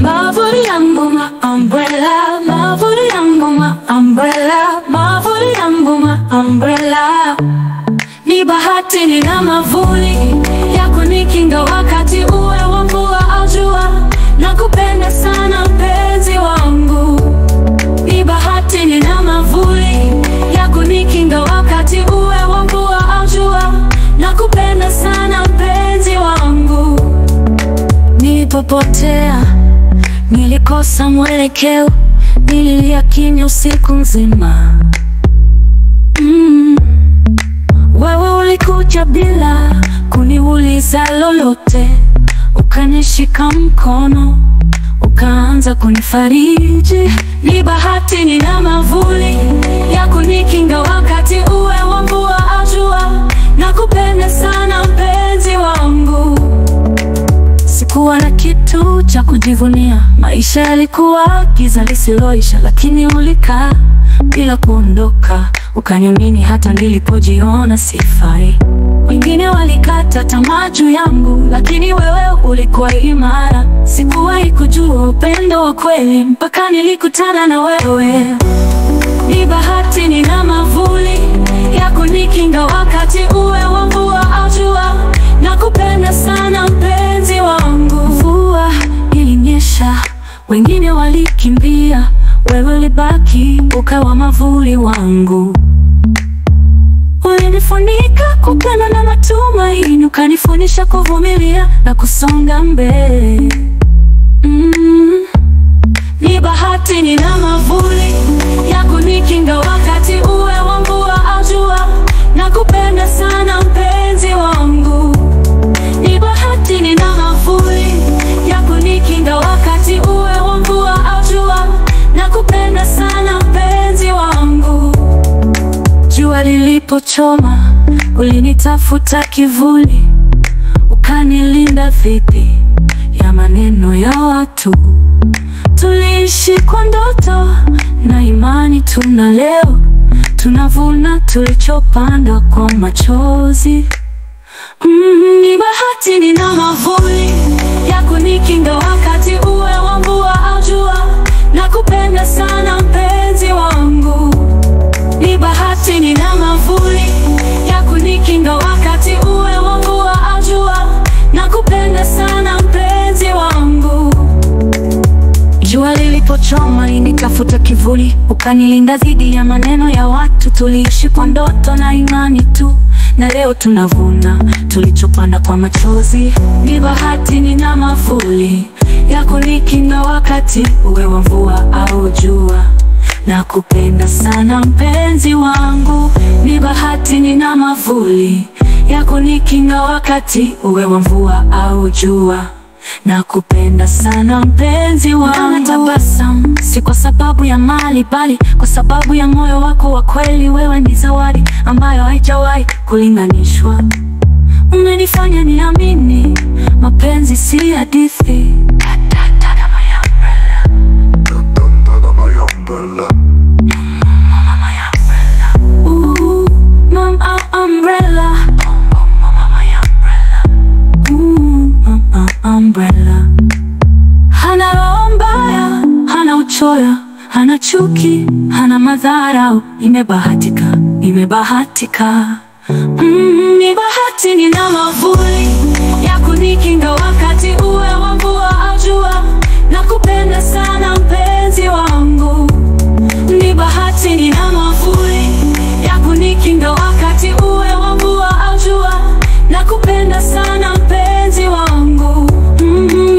Mavuli yangu ma umbrella, mavuli yangu ma umbrella, mavuli yangu ma umbrella. Ni bahati nina mavuli ya kunikinga wakati uwe wa mvua au jua. Nakupenda sana mpenzi wangu. Ni bahati nina mavuli ya kunikinga wakati uwe wa mvua au jua. Nakupenda sana mpenzi wangu. Nilipopotea, nilikosa mwelekeo, nililia kimya usiku nzima. Wewe ulikuja bila kuniuliza lolote, ukanishika mkono, ukaanza kunifariji. Ni bahati nina mavuli ya kunikinga wakati uwe wa mvua au jua. Nakupenda sana mpenzi wangu. Sikuwa na kitu cha kujivunia, maisha yalikuwa giza lisiloisha, lakini ulikaa bila kuondoka, ukaniamini hata nilipojiona sifai. Wengine walikata tamaa juu yangu, lakini wewe ulikuwa imara. Sikuwahi kujua upendo wa kweli mpaka nilikutana na wewe. Ni bahati nina mavuli ya kunikinga wakati uwe wa mvua au jua. Nakupenda sana mpenzi wangu. Mvua ilinyesha, wengine walikimbia, wewe ulibaki ukawa mavuli wangu. Ulinifunika kwa upendo na matumaini, ukanifundisha kuvumilia na kusonga mbele. Ni bahati nina mavuli ya kunikinga wakati uwe wa mvua au jua. Nakupenda sana mpenzi wangu. Ni bahati nina mavuli ya kunikinga wakati uwe wa mvua au jua. Nakupenda sana mpenzi wangu. Jua lilipochoma, ulinitafuta kivuli, ukanilinda dhidi ya maneno ya watu. Tuliishi kwa ndoto na imani, tuna leo tunavuna tulichopanda kwa machozi. Ni bahati nina mavuli ya kunikinga wakati uwe wa mvua au jua. Nakupenda sana mpenzi wangu. Ni bahati nina mavuli ya kunikinga wakati uwe wa mvua au jua. Nakupenda sana mpenzi wangu. Jua lilipochoma nikafuta kivuli, ukanilinda dhidi ya maneno ya watu. Tuliishi kwa ndoto na imani tu, na leo tunavuna tulichopanda kwa machozi. Ni bahati nina mavuli ya kunikinga wakati uwe wa mvua au jua. Nakupenda sana mpenzi wangu. Ni bahati nina mavuli ya kunikinga wakati uwe wa mvua au jua. Nakupenda sana mpenzi wangu. Natabasamu si kwa sababu ya mali, bali kwa sababu ya moyo wako wa kweli. Wewe ni zawadi ambayo haijawahi kulinganishwa. Umenifanya niamini mapenzi si hadithi. Umbrella. Hana roho mbaya, hana uchoyo, hana chuki, hana madharau. Imebahatika, imebahatika. Ni bahati nina mavuli ya kunikinga wakati uwe wa mvua au jua. Nakupenda sana mpenzi wangu. Ni bahati nina mavuli ya kunikinga wakati uwe wa mvua au jua. Nakupenda sana mpenzi wangu.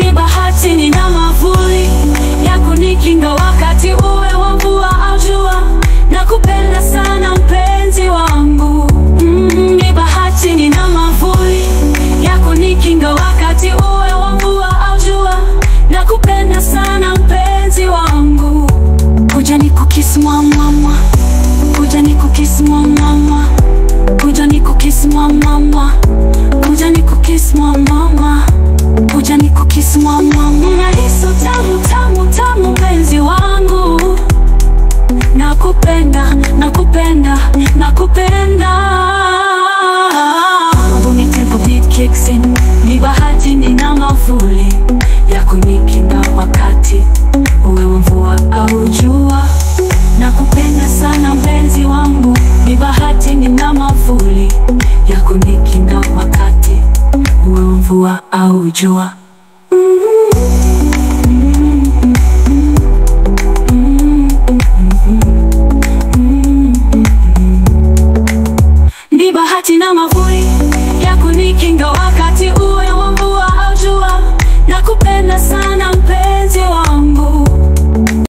Ni bahati nina mavuli ya kunikinga wakati uwe wa mvua au jua. Nakupenda sana mpenzi wangu. Ni bahati nina mavuli ya kunikinga wakati uwe wa mvua au jua. Nakupenda sana mpenzi jua. Ni bahati na mavuli ya kunikinga wakati